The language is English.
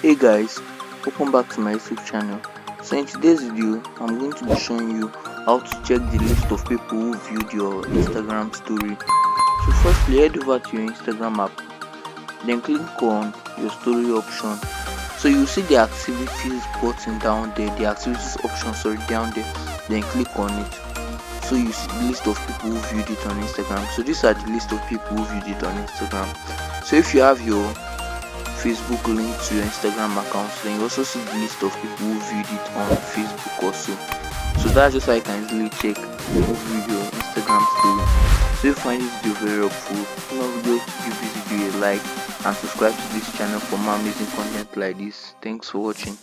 Hey guys, welcome back to my YouTube channel. So in today's video, I'm going to be showing you how to check the list of people who viewed your Instagram story. So firstly, head over to your Instagram app, then click on your story option. So you see the activities button down there, the activities option down there, then click on it. So you see the list of people who viewed it on Instagram. So these are the list of people who viewed it on Instagram. So if you have your Facebook link to your Instagram account, then you also see the list of people who viewed it on Facebook also. So that's just how you can easily check who viewed your Instagram story. So if you find this video very helpful, give this video a like and subscribe to this channel for more amazing content like this. Thanks for watching.